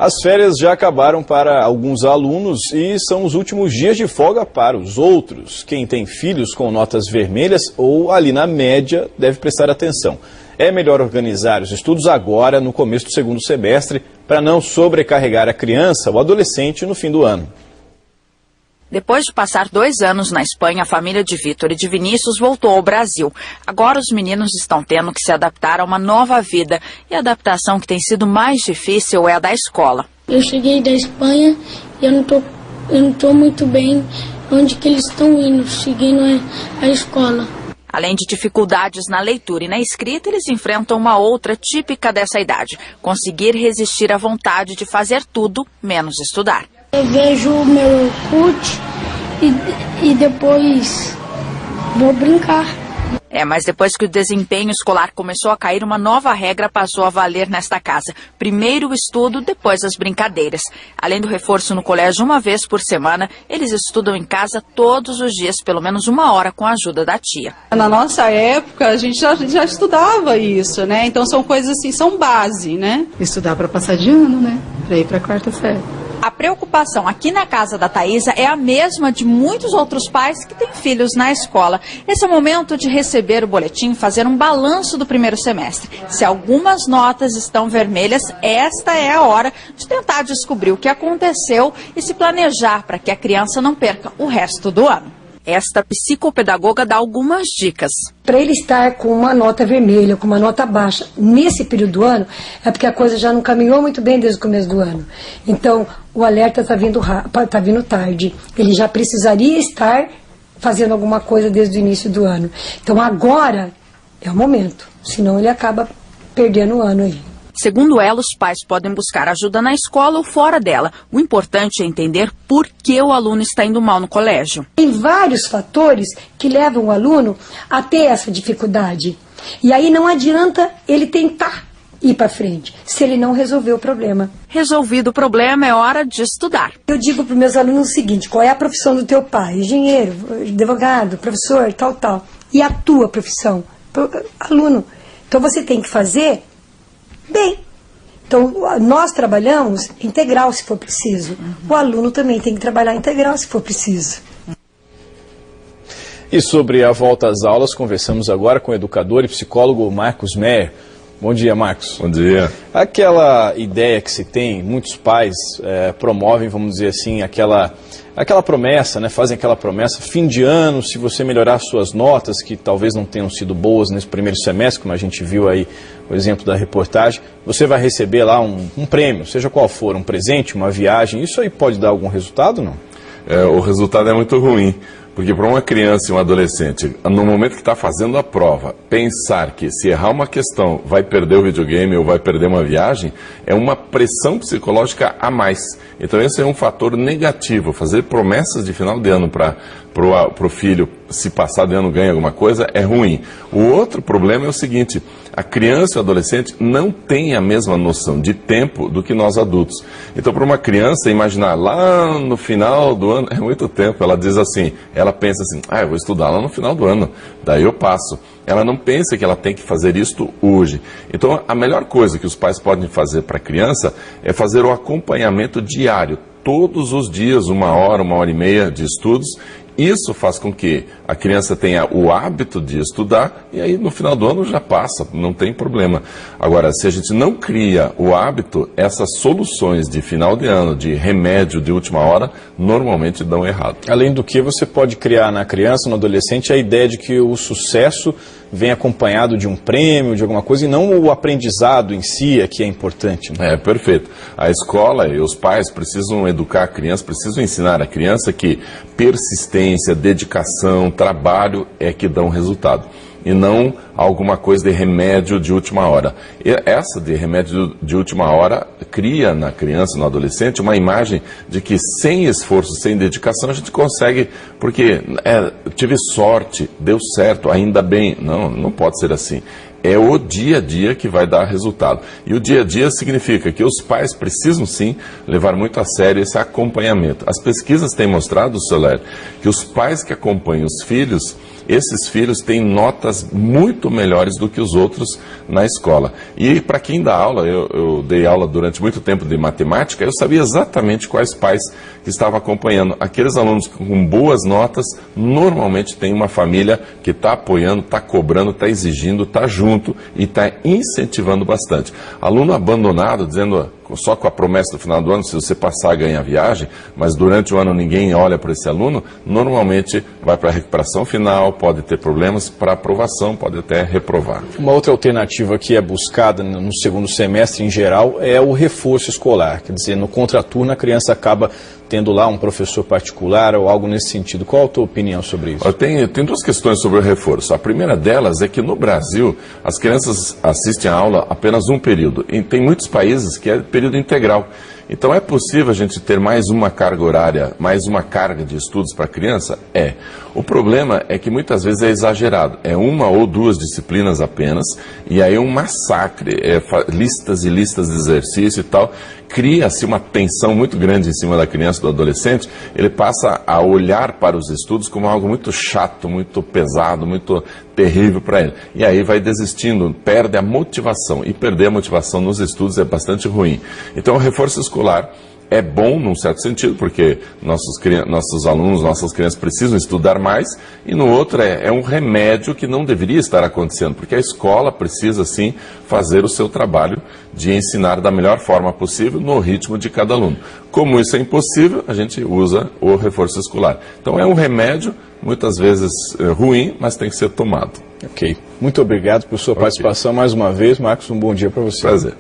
As férias já acabaram para alguns alunos e são os últimos dias de folga para os outros. Quem tem filhos com notas vermelhas ou ali na média deve prestar atenção. É melhor organizar os estudos agora, no começo do segundo semestre, para não sobrecarregar a criança ou adolescente no fim do ano. Depois de passar 2 anos na Espanha, a família de Vitor e de Vinícius voltou ao Brasil. Agora os meninos estão tendo que se adaptar a uma nova vida. E a adaptação que tem sido mais difícil é a da escola. Eu cheguei da Espanha e eu não tô muito bem onde que eles estão indo, seguindo a escola. Além de dificuldades na leitura e na escrita, eles enfrentam uma outra típica dessa idade: conseguir resistir à vontade de fazer tudo menos estudar. Eu vejo o meu Orkut e depois vou brincar. Mas depois que o desempenho escolar começou a cair, uma nova regra passou a valer nesta casa. Primeiro o estudo, depois as brincadeiras. Além do reforço no colégio uma vez por semana, eles estudam em casa todos os dias, pelo menos 1 hora, com a ajuda da tia. Na nossa época, a gente já estudava isso, né? Então são coisas assim, são base, né? Estudar para passar de ano, né? Para ir para a 4ª série. A preocupação aqui na casa da Thaisa é a mesma de muitos outros pais que têm filhos na escola. Esse é o momento de receber o boletim e fazer um balanço do primeiro semestre. Se algumas notas estão vermelhas, esta é a hora de tentar descobrir o que aconteceu e se planejar para que a criança não perca o resto do ano. Esta psicopedagoga dá algumas dicas. Para ele estar com uma nota vermelha, com uma nota baixa, nesse período do ano, é porque a coisa já não caminhou muito bem desde o começo do ano. Então, o alerta está vindo tarde. Ele já precisaria estar fazendo alguma coisa desde o início do ano. Então, agora é o momento. Senão, ele acaba perdendo o ano aí. Segundo ela, os pais podem buscar ajuda na escola ou fora dela. O importante é entender por que o aluno está indo mal no colégio. Tem vários fatores que levam o aluno a ter essa dificuldade. E aí não adianta ele tentar ir para frente, se ele não resolver o problema. Resolvido o problema, é hora de estudar. Eu digo para os meus alunos o seguinte: qual é a profissão do teu pai? Engenheiro, advogado, professor, tal. E a tua profissão? Aluno. Então você tem que fazer bem. Então, nós trabalhamos integral se for preciso. O aluno também tem que trabalhar integral se for preciso. E sobre a volta às aulas, conversamos agora com o educador e psicólogo Marcos Meyer. Bom dia, Marcos. Bom dia. Aquela ideia que se tem, muitos pais promovem, vamos dizer assim, aquela promessa, né? Fazem aquela promessa, fim de ano, se você melhorar suas notas, que talvez não tenham sido boas nesse primeiro semestre, como a gente viu aí o exemplo da reportagem, você vai receber lá um prêmio, seja qual for, um presente, uma viagem. Isso aí pode dar algum resultado, não? O resultado é muito ruim. Porque para uma criança e um adolescente, no momento que está fazendo a prova, pensar que se errar uma questão vai perder o videogame ou vai perder uma viagem, é uma pressão psicológica a mais. Então esse é um fator negativo. Fazer promessas de final de ano para o filho, se passar de ano ganha alguma coisa, é ruim. O outro problema é o seguinte: a criança e o adolescente não têm a mesma noção de tempo do que nós adultos. Então, para uma criança, imaginar lá no final do ano é muito tempo. Ela diz assim, ela pensa assim, eu vou estudar lá no final do ano, daí eu passo. Ela não pensa que ela tem que fazer isto hoje. Então, a melhor coisa que os pais podem fazer para a criança é fazer o acompanhamento diário. Todos os dias, 1 hora, 1h30 de estudos. Isso faz com que a criança tenha o hábito de estudar e aí no final do ano já passa, não tem problema. Agora, se a gente não cria o hábito, essas soluções de final de ano, de remédio de última hora, normalmente dão errado. Além do que, você pode criar na criança, no adolescente, a ideia de que o sucesso vem acompanhado de um prêmio, de alguma coisa, e não o aprendizado em si que é importante, né? Perfeito. A escola e os pais precisam educar a criança, precisam ensinar a criança que persistência, dedicação, trabalho é que dão resultado. E não alguma coisa de remédio de última hora. E essa de remédio de última hora cria na criança, no adolescente, uma imagem de que sem esforço, sem dedicação, a gente consegue, porque tive sorte, deu certo, ainda bem. Não pode ser assim. É o dia a dia que vai dar resultado. E o dia a dia significa que os pais precisam sim levar muito a sério esse acompanhamento. As pesquisas têm mostrado, Soler, que os pais que acompanham os filhos esses filhos têm notas muito melhores do que os outros na escola. E para quem dá aula, eu dei aula durante muito tempo de matemática, eu sabia exatamente quais pais que estavam acompanhando. Aqueles alunos com boas notas, normalmente tem uma família que está apoiando, está cobrando, está exigindo, está junto e está incentivando bastante. Aluno abandonado, dizendo só com a promessa do final do ano, se você passar, ganha viagem, mas durante o ano ninguém olha para esse aluno, normalmente vai para a recuperação final, pode ter problemas, para aprovação, pode até reprovar. Uma outra alternativa que é buscada no segundo semestre em geral é o reforço escolar, quer dizer, no contraturno a criança acaba tendo lá um professor particular ou algo nesse sentido. Qual a tua opinião sobre isso? Tem duas questões sobre o reforço. A primeira delas é que no Brasil as crianças assistem a aula apenas um período. E tem muitos países que é período integral. Então é possível a gente ter mais uma carga horária, mais uma carga de estudos para a criança? É. O problema é que muitas vezes é exagerado. É uma ou duas disciplinas apenas, e aí é um massacre, listas e listas de exercício e tal. Cria-se uma tensão muito grande em cima da criança, do adolescente. Ele passa a olhar para os estudos como algo muito chato, muito pesado, muito terrível para ele. E aí vai desistindo, perde a motivação. E perder a motivação nos estudos é bastante ruim. Então o reforço escolar é bom num certo sentido, porque nossos alunos, nossas crianças precisam estudar mais, e no outro é um remédio que não deveria estar acontecendo, porque a escola precisa sim fazer o seu trabalho de ensinar da melhor forma possível no ritmo de cada aluno. Como isso é impossível, a gente usa o reforço escolar. Então é um remédio, muitas vezes ruim, mas tem que ser tomado. Ok. Muito obrigado por sua participação mais uma vez, Marcos. Um bom dia para você. Prazer.